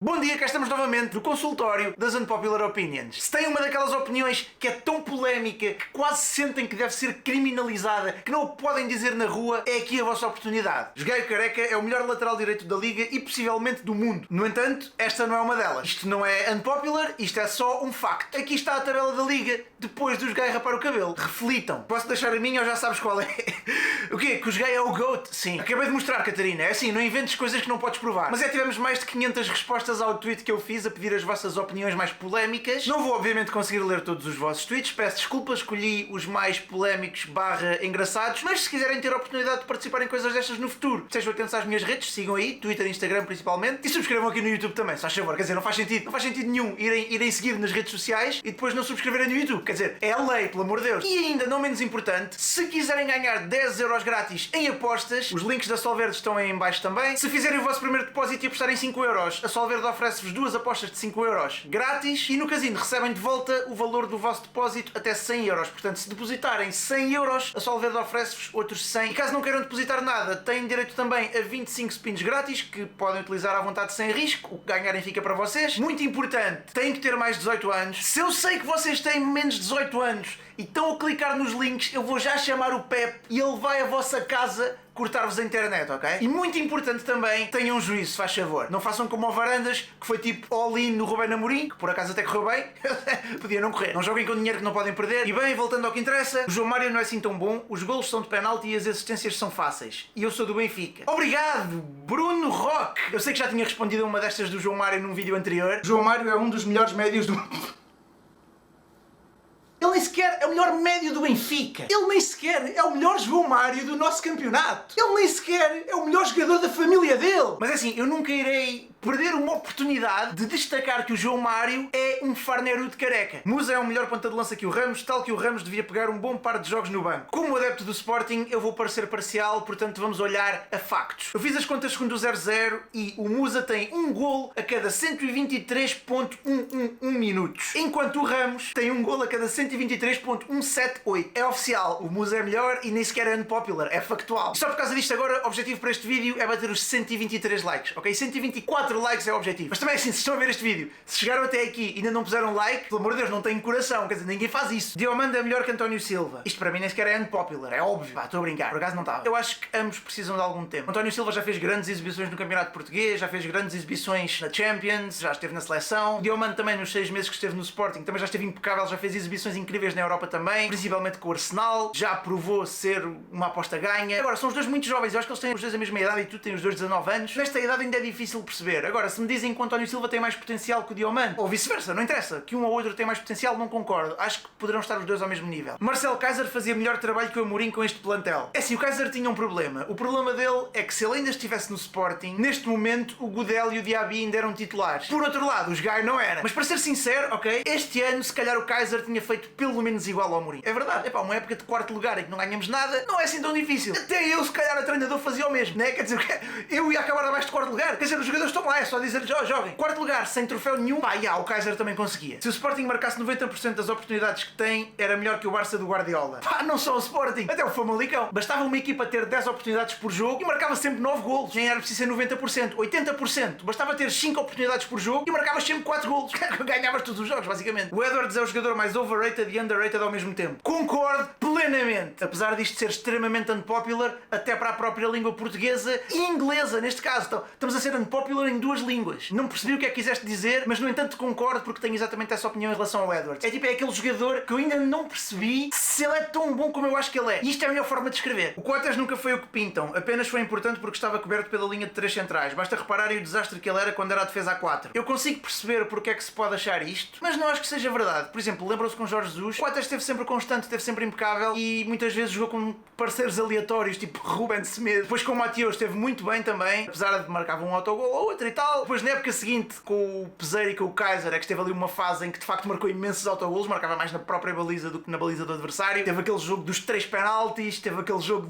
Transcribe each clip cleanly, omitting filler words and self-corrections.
Bom dia, cá estamos novamente no consultório das Unpopular Opinions. Se tem uma daquelas opiniões que é tão polémica que quase sentem que deve ser criminalizada, que não o podem dizer na rua, é aqui a vossa oportunidade. Jogaio Careca é o melhor lateral direito da Liga e possivelmente do mundo. No entanto, esta não é uma delas. Isto não é unpopular, isto é só um facto. Aqui está a tabela da Liga depois do Jogaio rapar o cabelo. Reflitam. Posso deixar a minha ou já sabes qual é? O quê? Que o Jogaio é o GOAT? Sim. Acabei de mostrar, Catarina. É assim, não inventes coisas que não podes provar. Mas tivemos mais de 500 respostas ao tweet que eu fiz a pedir as vossas opiniões mais polémicas. Não vou obviamente conseguir ler todos os vossos tweets, peço desculpas, escolhi os mais polémicos / engraçados, mas se quiserem ter a oportunidade de participar em coisas destas no futuro, estejam atentos às minhas redes, sigam aí, Twitter e Instagram principalmente, e subscrevam aqui no YouTube também, se faz favor. Quer dizer, não faz sentido nenhum irem seguir nas redes sociais e depois não subscreverem no YouTube, quer dizer, é a lei, pelo amor de Deus. E ainda, não menos importante, se quiserem ganhar 10€ grátis em apostas, os links da Solverde estão aí em baixo também. Se fizerem o vosso primeiro depósito e apostarem 5€, a Solverde oferece-vos 2 apostas de 5€ grátis e no casino recebem de volta o valor do vosso depósito até 100€. Portanto, se depositarem 100€, a Solverde oferece-vos outros 100. E caso não queiram depositar nada, têm direito também a 25 spins grátis que podem utilizar à vontade sem risco. O que ganharem fica para vocês. Muito importante, têm que ter mais de 18 anos. Se eu sei que vocês têm menos de 18 anos e estão a clicar nos links, eu vou já chamar o Pep e ele vai à vossa casa cortar-vos a internet, ok? E muito importante também, tenham juízo, faz favor. Não façam como o Varandas, que foi tipo all-in no Rubén Amorim, que por acaso até correu bem. Podia não correr. Não joguem com dinheiro que não podem perder. E bem, voltando ao que interessa, o João Mário não é assim tão bom, os golos são de penalti e as assistências são fáceis. E eu sou do Benfica. Obrigado, Bruno Roque! Eu sei que já tinha respondido a uma destas do João Mário num vídeo anterior. O João Mário é um dos melhores médios do... Ele nem sequer é o melhor médio do Benfica. Ele nem sequer é o melhor João Mário do nosso campeonato. Ele nem sequer é o melhor jogador da família dele. Mas é assim, eu nunca irei perder uma oportunidade de destacar que o João Mário é um farneiro de careca. Musa é um melhor ponta de lança que o Ramos, tal que o Ramos devia pegar um bom par de jogos no banco. Como adepto do Sporting, eu vou parecer parcial, portanto vamos olhar a factos. Eu fiz as contas segundo o 0-0 e o Musa tem um golo a cada 123.111 minutos, enquanto o Ramos tem um golo a cada 123.178. É oficial, o Musa é melhor e nem sequer é unpopular, é factual. E só por causa disto agora, o objetivo para este vídeo é bater os 123 likes, ok? 124 likes é o objetivo. Mas também é assim, se estão a ver este vídeo, se chegaram até aqui e ainda não puseram like, pelo amor de Deus, não têm coração, quer dizer, ninguém faz isso. Diomando é melhor que António Silva. Isto para mim nem sequer é unpopular, é óbvio. Pá, estou a brincar, por acaso não estava. Eu acho que ambos precisam de algum tempo. António Silva já fez grandes exibições no Campeonato Português, já fez grandes exibições na Champions, já esteve na seleção. Diomando também nos 6 meses que esteve no Sporting, também já esteve impecável, já fez exibições incríveis na Europa também, principalmente com o Arsenal, já provou ser uma aposta ganha. Agora, são os dois muito jovens, eu acho que eles têm os dois a mesma idade e tu tens os dois 19 anos. Nesta idade ainda é difícil perceber. Agora, se me dizem que o António Silva tem mais potencial que o Diomande, ou vice-versa, não interessa, que um ou outro tem mais potencial, não concordo. Acho que poderão estar os dois ao mesmo nível. Marcelo Kaiser fazia melhor trabalho que o Amorim com este plantel. É assim, o Kaiser tinha um problema. O problema dele é que se ele ainda estivesse no Sporting, neste momento o Godel e o Diaby ainda eram titulares. Por outro lado, o Jogaio não era. Mas para ser sincero, ok, este ano se calhar o Kaiser tinha feito pelo menos igual ao Amorim. É verdade, epá, uma época de quarto lugar em que não ganhamos nada, não é assim tão difícil. Até eu, se calhar, a treinador fazia o mesmo, né? Quer dizer, eu ia acabar abaixo de quarto lugar. Quer dizer, os jogadores estão lá, é só dizer-lhes, ó, joguem. Quarto lugar, sem troféu nenhum, pá, o Kaiser também conseguia. Se o Sporting marcasse 90% das oportunidades que tem, era melhor que o Barça do Guardiola. Pá, não só o Sporting, até o Famalicão. Bastava uma equipa ter 10 oportunidades por jogo e marcava sempre 9 golos. Nem era preciso ser 90%, 80%. Bastava ter 5 oportunidades por jogo e marcavas sempre 4 golos. Ganhavas todos os jogos, basicamente. O Edwards é o jogador mais overrated e underrated ao mesmo tempo. Concordo plenamente. Apesar disto ser extremamente unpopular, até para a própria língua portuguesa e inglesa, neste caso. Então, estamos a ser unpopular em 2 línguas. Não percebi o que é que quiseste dizer, mas no entanto concordo porque tenho exatamente essa opinião em relação ao Edwards. É tipo, é aquele jogador que eu ainda não percebi se ele é tão bom como eu acho que ele é. E isto é a melhor forma de escrever. O Coates nunca foi o que pintam, apenas foi importante porque estava coberto pela linha de 3 centrais. Basta repararem o desastre que ele era quando era a defesa a 4. Eu consigo perceber porque é que se pode achar isto, mas não acho que seja verdade. Por exemplo, lembram-se com Jorge Jesus, o Coates esteve sempre constante, esteve sempre impecável e muitas vezes jogou com parceiros aleatórios, tipo Ruben Semedo. Depois com o Mateus esteve muito bem também, apesar de marcar um autogol ou outro e tal. Depois na época seguinte, com o Peseiro e com o Kaiser, é que esteve ali uma fase em que de facto marcou imensos autogolos, marcava mais na própria baliza do que na baliza do adversário. Teve aquele jogo dos 3 penaltis, teve aquele jogo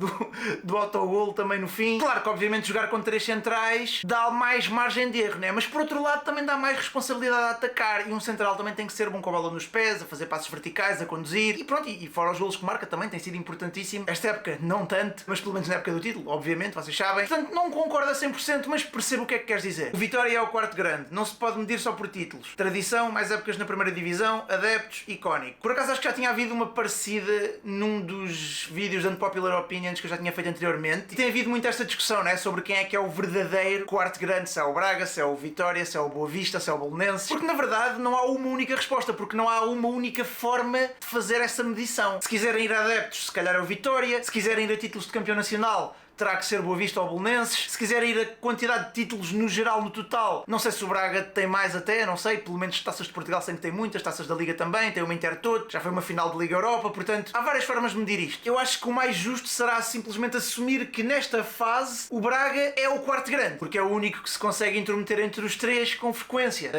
do autogolo também no fim. Claro que obviamente jogar com 3 centrais dá mais margem de erro, né? Mas por outro lado também dá mais responsabilidade a atacar e um central também tem que ser bom com a bola nos pés, a fazer passos verticais, a conduzir. conduzir, e pronto, e fora os golos que marca também tem sido importantíssimo. Esta época não tanto, mas pelo menos na época do título, obviamente, vocês sabem. Portanto, não concordo a 100%, mas percebo o que é que queres dizer. O Vitória é o quarto grande, não se pode medir só por títulos. Tradição, mais épocas na primeira divisão, adeptos, icónico. Por acaso acho que já tinha havido uma parecida num dos vídeos de Unpopular Opinions que eu já tinha feito anteriormente, e tem havido muito esta discussão, né, sobre quem é que é o verdadeiro quarto grande, se é o Braga, se é o Vitória, se é o Boa Vista, se é o Belenenses, porque na verdade não há uma única resposta, porque não há uma única forma de fazer essa medição. Se quiserem ir a adeptos, se calhar é o Vitória, se quiserem ir a títulos de campeão nacional, terá que ser Boa Vista ou Belenenses. Se quiser ir a quantidade de títulos no geral, no total, não sei se o Braga tem mais até, não sei, pelo menos taças de Portugal sei que tem muitas, taças da Liga também, tem uma Intertoto, já foi uma final de Liga Europa, portanto, há várias formas de medir isto. Eu acho que o mais justo será simplesmente assumir que nesta fase o Braga é o quarto grande, porque é o único que se consegue intrometer entre os três com frequência.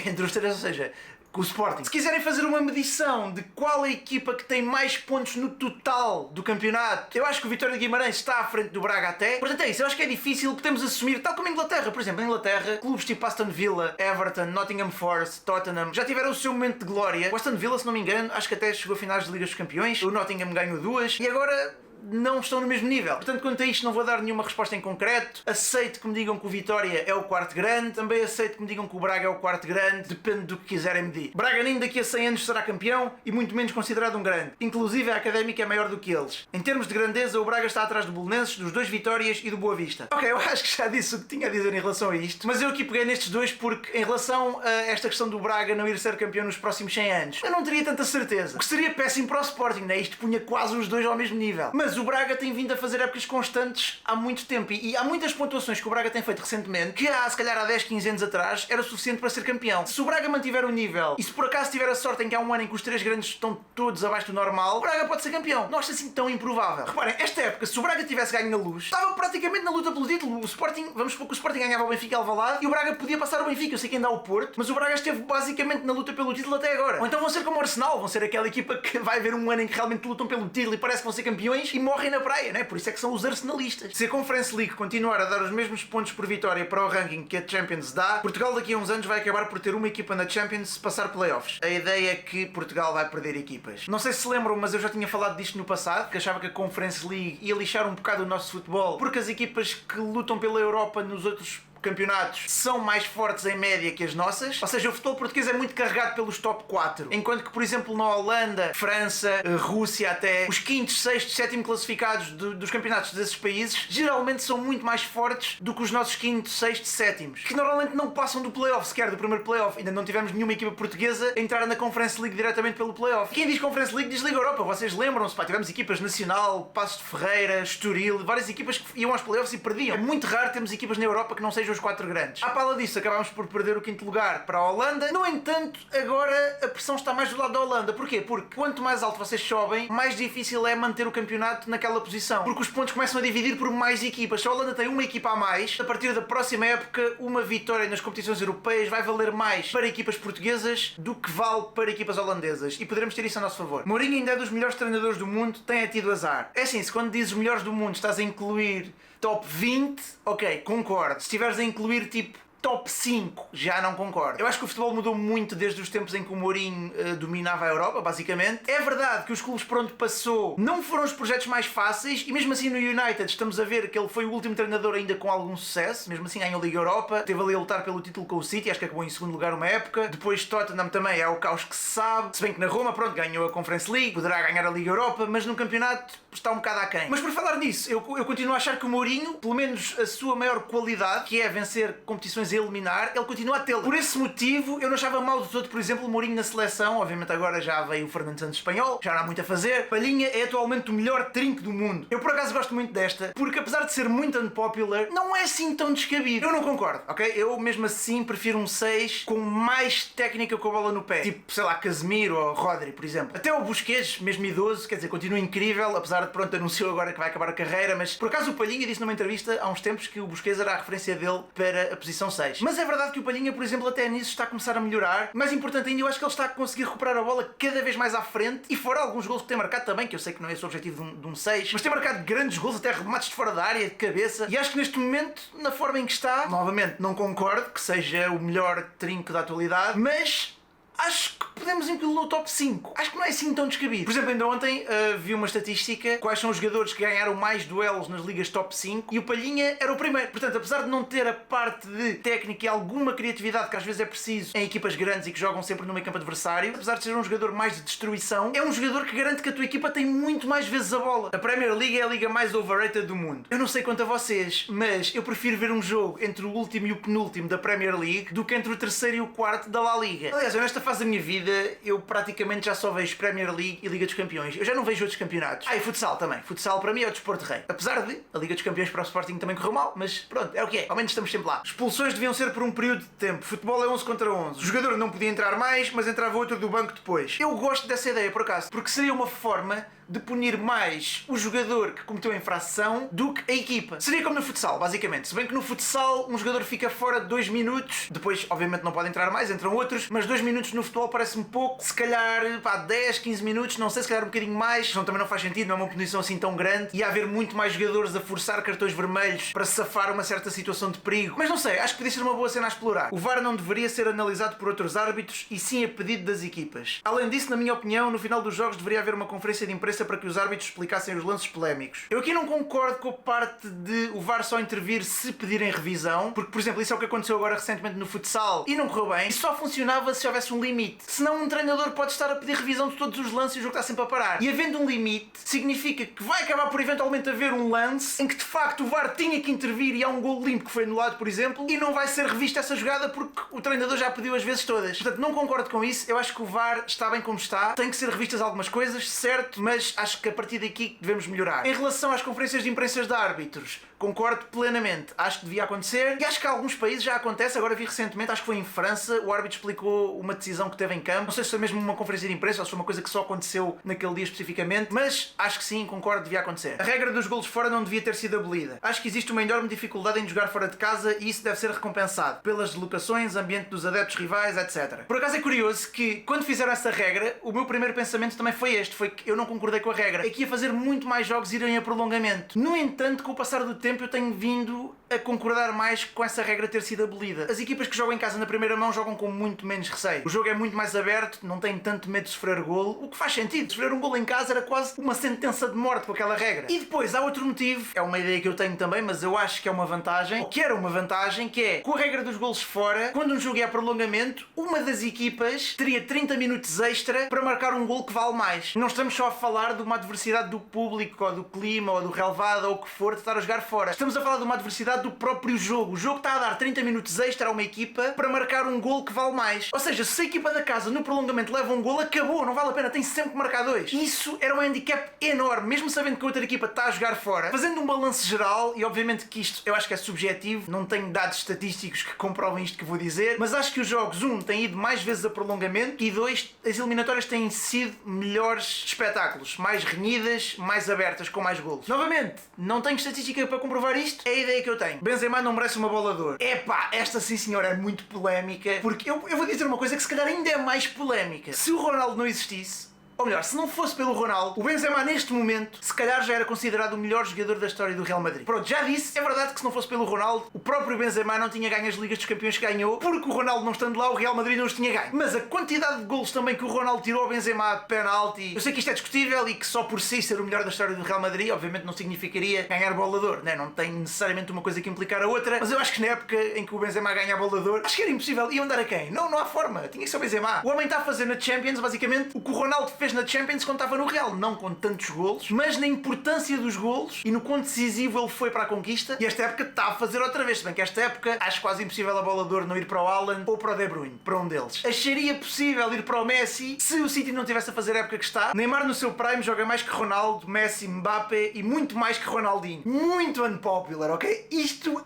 Entre os três, ou seja, com o Sporting. Se quiserem fazer uma medição de qual a equipa que tem mais pontos no total do campeonato, eu acho que o Vitória de Guimarães está à frente do Braga até. Portanto é isso, eu acho que é difícil, podemos assumir, tal como a Inglaterra, por exemplo, na Inglaterra, clubes tipo Aston Villa, Everton, Nottingham Forest, Tottenham, já tiveram o seu momento de glória. O Aston Villa, se não me engano, acho que até chegou a finais de Liga dos Campeões, o Nottingham ganhou 2, e agora não estão no mesmo nível. Portanto, quanto a isto não vou dar nenhuma resposta em concreto. Aceito que me digam que o Vitória é o quarto grande, também aceito que me digam que o Braga é o quarto grande, depende do que quiserem medir. Braga nem daqui a 100 anos será campeão e muito menos considerado um grande. Inclusive a Académica é maior do que eles. Em termos de grandeza, o Braga está atrás do Belenenses, dos dois Vitórias e do Boa Vista. Ok, eu acho que já disse o que tinha a dizer em relação a isto, mas eu aqui peguei nestes dois porque em relação a esta questão do Braga não ir ser campeão nos próximos 100 anos, eu não teria tanta certeza. O que seria péssimo para o Sporting, né? Isto punha quase os dois ao mesmo nível. Mas o Braga tem vindo a fazer épocas constantes há muito tempo e há muitas pontuações que o Braga tem feito recentemente que se calhar há 10, 15 anos atrás era suficiente para ser campeão. Se o Braga mantiver o nível e se por acaso tiver a sorte em que há um ano em que os três grandes estão todos abaixo do normal, o Braga pode ser campeão. Não acho assim tão improvável. Reparem, esta época, se o Braga tivesse ganho na Luz, estava praticamente na luta pelo título. O Sporting, vamos supor que o Sporting ganhava o Benfica e Alvalade e o Braga podia passar o Benfica. Eu sei que ainda há o Porto, mas o Braga esteve basicamente na luta pelo título até agora. Ou então vão ser como o Arsenal, vão ser aquela equipa que vai haver um ano em que realmente lutam pelo título e parece que vão ser campeões e morrem na praia, né? Por isso é que são os arsenalistas. Se a Conference League continuar a dar os mesmos pontos por vitória para o ranking que a Champions dá, Portugal daqui a uns anos vai acabar por ter uma equipa na Champions se passar playoffs. A ideia é que Portugal vai perder equipas. Não sei se lembram, mas eu já tinha falado disto no passado, que achava que a Conference League ia lixar um bocado o nosso futebol, porque as equipas que lutam pela Europa nos outros campeonatos são mais fortes em média que as nossas, ou seja, o futebol português é muito carregado pelos top 4, enquanto que, por exemplo, na Holanda, França, Rússia até, os quintos, sextos, sétimos classificados dos campeonatos desses países geralmente são muito mais fortes do que os nossos quintos, sextos, sétimos, que normalmente não passam do playoff, sequer do primeiro playoff. Ainda não tivemos nenhuma equipa portuguesa a entrar na Conference League diretamente pelo playoff. Quem diz Conference League diz Liga Europa, vocês lembram-se, pá, tivemos equipas Nacional, Passos de Ferreira, Estoril, várias equipas que iam aos playoffs e perdiam. É muito raro termos equipas na Europa que não sejam os 4 grandes. À pala disso, acabámos por perder o quinto lugar para a Holanda. No entanto, agora a pressão está mais do lado da Holanda. Porquê? Porque quanto mais alto vocês sobem, mais difícil é manter o campeonato naquela posição. Porque os pontos começam a dividir por mais equipas. Se a Holanda tem uma equipa a mais, a partir da próxima época, uma vitória nas competições europeias vai valer mais para equipas portuguesas do que vale para equipas holandesas. E poderemos ter isso a nosso favor. Mourinho ainda é dos melhores treinadores do mundo, tem tido azar. É assim, se quando dizes melhores do mundo estás a incluir top 20, ok, concordo. Se estiveres a incluir tipo top 5, já não concordo. Eu acho que o futebol mudou muito desde os tempos em que o Mourinho dominava a Europa, basicamente. É verdade que os clubes por onde passou não foram os projetos mais fáceis e mesmo assim no United estamos a ver que ele foi o último treinador ainda com algum sucesso. Mesmo assim ganhou a Liga Europa, esteve ali a lutar pelo título com o City, acho que acabou em segundo lugar uma época. Depois Tottenham também é o caos que se sabe. Se bem que na Roma, pronto, ganhou a Conference League, poderá ganhar a Liga Europa, mas no campeonato está um bocado aquém. Mas por falar nisso, eu continuo a achar que o Mourinho, pelo menos a sua maior qualidade, que é vencer competições a eliminar, ele continua a tê-la. Por esse motivo, eu não achava mal de todo, por exemplo, o Mourinho na seleção. Obviamente agora já veio o Fernando Santos espanhol, já não há muito a fazer. Palhinha é atualmente o melhor trinco do mundo. Eu por acaso gosto muito desta, porque apesar de ser muito unpopular, não é assim tão descabido. Eu não concordo, ok? Eu mesmo assim prefiro um 6 com mais técnica com a bola no pé. Tipo, sei lá, Casemiro ou Rodri, por exemplo. Até o Busquets, mesmo idoso, quer dizer, continua incrível, apesar de pronto anunciou agora que vai acabar a carreira, mas por acaso o Palhinha disse numa entrevista há uns tempos que o Busquets era a referência dele para a posição 6. Mas é verdade que o Palhinha, por exemplo, até nisso está a começar a melhorar. Mais importante ainda, eu acho que ele está a conseguir recuperar a bola cada vez mais à frente e fora alguns gols que tem marcado também, que eu sei que não é esse o objetivo de um 6, mas tem marcado grandes gols, até remates de fora da área, de cabeça, e acho que neste momento, na forma em que está, novamente, não concordo que seja o melhor trinco da atualidade, mas acho que podemos incluí-lo no top 5. Acho que não é assim tão descabido. Por exemplo, ainda ontem vi uma estatística, quais são os jogadores que ganharam mais duelos nas ligas top 5, e o Palhinha era o primeiro. Portanto, apesar de não ter a parte de técnica e alguma criatividade que às vezes é preciso em equipas grandes e que jogam sempre no meio campo adversário, apesar de ser um jogador mais de destruição, é um jogador que garante que a tua equipa tem muito mais vezes a bola. A Premier League é a liga mais overrated do mundo. Eu não sei quanto a vocês, mas eu prefiro ver um jogo entre o último e o penúltimo da Premier League do que entre o terceiro e o quarto da La Liga. Aliás, eu nesta fase da minha vida, eu praticamente já só vejo Premier League e Liga dos Campeões. Eu já não vejo outros campeonatos. E futsal também. Futsal para mim é o desporto rei. Apesar de a Liga dos Campeões para o Sporting também correu mal, mas pronto, é o que é. Ao menos estamos sempre lá. Expulsões deviam ser por um período de tempo. Futebol é 11 contra 11. O jogador não podia entrar mais, mas entrava outro do banco depois. Eu gosto dessa ideia, por acaso, porque seria uma forma de punir mais o jogador que cometeu a infração do que a equipa. Seria como no futsal, basicamente. Se bem que no futsal um jogador fica fora de 2 minutos, depois obviamente não pode entrar mais, entram outros, mas 2 minutos no futebol parece-me pouco. Se calhar 10, 15 minutos, não sei, se calhar um bocadinho mais, senão também não faz sentido, não é uma punição assim tão grande, e haver muito mais jogadores a forçar cartões vermelhos para safar uma certa situação de perigo. Mas não sei, acho que podia ser uma boa cena a explorar. O VAR não deveria ser analisado por outros árbitros e sim a pedido das equipas. Além disso, na minha opinião, no final dos jogos deveria haver uma conferência de imprensa para que os árbitros explicassem os lances polémicos. Eu aqui não concordo com a parte de o VAR só intervir se pedirem revisão, porque, por exemplo, isso é o que aconteceu agora recentemente no futsal e não correu bem. Isso só funcionava se houvesse um limite. Senão um treinador pode estar a pedir revisão de todos os lances e o jogo está sempre a parar. E havendo um limite, significa que vai acabar por eventualmente haver um lance em que de facto o VAR tinha que intervir e há um gol limpo que foi anulado, por exemplo, e não vai ser revista essa jogada porque o treinador já pediu as vezes todas. Portanto, não concordo com isso. Eu acho que o VAR está bem como está. Tem que ser revistas algumas coisas, certo, mas acho que a partir daqui devemos melhorar. Em relação às conferências de imprensa de árbitros, concordo plenamente. Acho que devia acontecer e acho que em alguns países já acontece. Agora vi recentemente, acho que foi em França, o árbitro explicou uma decisão que teve em campo. Não sei se foi mesmo uma conferência de imprensa ou se foi uma coisa que só aconteceu naquele dia especificamente, mas acho que sim, concordo, devia acontecer. A regra dos golos fora não devia ter sido abolida. Acho que existe uma enorme dificuldade em jogar fora de casa e isso deve ser recompensado pelas deslocações, ambiente dos adeptos rivais, etc. Por acaso é curioso que quando fizeram essa regra, o meu primeiro pensamento também foi este, foi que eu não concordei com a regra. É que ia fazer muito mais jogos irem a prolongamento. No entanto, com o passar do tempo eu tenho vindo a concordar mais com essa regra ter sido abolida. As equipas que jogam em casa na primeira mão jogam com muito menos receio. O jogo é muito mais aberto, não tem tanto medo de sofrer golo, o que faz sentido. Sofrer um golo em casa era quase uma sentença de morte com aquela regra. E depois há outro motivo, é uma ideia que eu tenho também, mas eu acho que é uma vantagem, ou que era uma vantagem, que é, com a regra dos golos fora, quando um jogo é a prolongamento, uma das equipas teria 30 minutos extra para marcar um golo que vale mais. Não estamos só a falar de uma adversidade do público, ou do clima, ou do relevado, ou o que for, de estar a jogar fora. Estamos a falar de uma adversidade do próprio jogo. O jogo está a dar 30 minutos extra a uma equipa para marcar um golo que vale mais. Ou seja, se a equipa da casa no prolongamento leva um golo, acabou, não vale a pena, tem sempre que marcar 2. Isso era um handicap enorme, mesmo sabendo que a outra equipa está a jogar fora. Fazendo um balanço geral, e obviamente que isto eu acho que é subjetivo, não tenho dados estatísticos que comprovem isto que vou dizer, mas acho que os jogos, têm ido mais vezes a prolongamento e 2, as eliminatórias têm sido melhores espetáculos, mais renhidas, mais abertas, com mais golos. Novamente, não tenho estatística para comprovar isto, é a ideia que eu tenho. Benzema não merece uma bola de ouro. Epá, esta sim senhora é muito polémica, porque eu vou dizer uma coisa que se calhar ainda é mais polémica. Se o Ronaldo não existisse, ou melhor, se não fosse pelo Ronaldo, o Benzema neste momento, se calhar já era considerado o melhor jogador da história do Real Madrid. Pronto, já disse, é verdade que se não fosse pelo Ronaldo, o próprio Benzema não tinha ganho as Ligas dos Campeões que ganhou, porque o Ronaldo não estando lá, o Real Madrid não os tinha ganho. Mas a quantidade de golos também que o Ronaldo tirou ao Benzema de penalti, eu sei que isto é discutível e que só por si ser o melhor da história do Real Madrid, obviamente não significaria ganhar bola de ouro, né? Não tem necessariamente uma coisa que implicar a outra, mas eu acho que na época em que o Benzema ganha a bola de ouro, acho que era impossível. Iam dar a quem? Não há forma, tinha que ser o Benzema. O homem está a fazer na Champions, basicamente, o que o Ronaldo fez na Champions quando estava no Real, não com tantos golos, mas na importância dos golos e no quão decisivo ele foi para a conquista, e esta época está a fazer outra vez, se bem que esta época acho quase impossível a bola de ouro não ir para o Haaland ou para o De Bruyne, para um deles. Acharia possível ir para o Messi se o City não tivesse a fazer a época que está. Neymar no seu prime joga mais que Ronaldo, Messi, Mbappé e muito mais que Ronaldinho. Muito unpopular, ok? Isto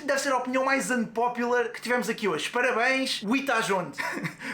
deve ser a opinião mais unpopular que tivemos aqui hoje. Parabéns, o Itajonde.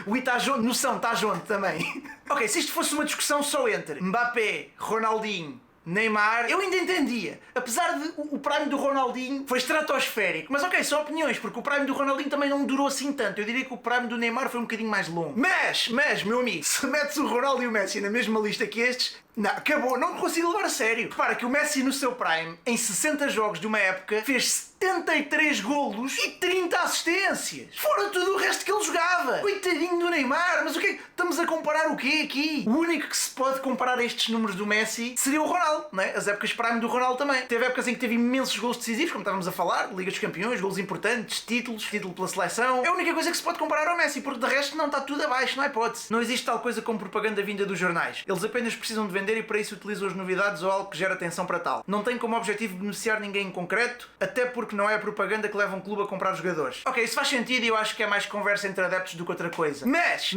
O Itajonde, noção, Tajonde também. Ok, se isto fosse uma discussão só entre Mbappé, Ronaldinho, Neymar, eu ainda entendia. Apesar de o prime do Ronaldinho foi estratosférico. Mas ok, são opiniões, porque o prime do Ronaldinho também não durou assim tanto. Eu diria que o prime do Neymar foi um bocadinho mais longo. Mas, meu amigo, se metes o Ronaldo e o Messi na mesma lista que estes, não, acabou, não consigo levar a sério. Repara que o Messi no seu prime, em 60 jogos de uma época, fez 73 golos e 30 assistências. Fora tudo o resto que ele jogava. estava. Coitadinho do Neymar, mas o que é que estamos a comparar o quê aqui? O único que se pode comparar a estes números do Messi seria o Ronaldo, não é? As épocas prime do Ronaldo também. Teve épocas em que teve imensos gols decisivos, como estávamos a falar, Liga dos Campeões, gols importantes, títulos, título pela seleção. É a única coisa que se pode comparar ao Messi, porque de resto não está tudo abaixo, não há hipótese. Não existe tal coisa como propaganda vinda dos jornais. Eles apenas precisam de vender e para isso utilizam as novidades ou algo que gera atenção para tal. Não tem como objetivo beneficiar ninguém em concreto, até porque não é a propaganda que leva um clube a comprar jogadores. Ok, isso faz sentido e eu acho que é mais conversa entre adeptos do que outra coisa. Mas,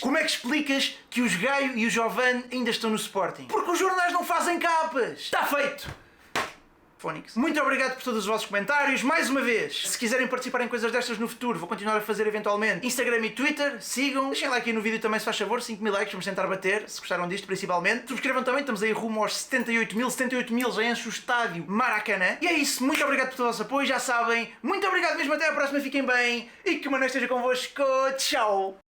como é que explicas que os Gaio e o Jovane ainda estão no Sporting? Porque os jornais não fazem capas! Está feito! Fónix. Muito obrigado por todos os vossos comentários. Mais uma vez, se quiserem participar em coisas destas no futuro, vou continuar a fazer eventualmente Instagram e Twitter. Sigam. Deixem like aí no vídeo também se faz favor. 5.000 likes, vamos tentar bater, se gostaram disto principalmente. Subscrevam também, estamos aí rumo aos 78.000 já enche o estádio Maracanã. E é isso, muito obrigado por todo o vosso apoio, já sabem. Muito obrigado mesmo, até à próxima, fiquem bem. E que o Mané esteja convosco. Tchau!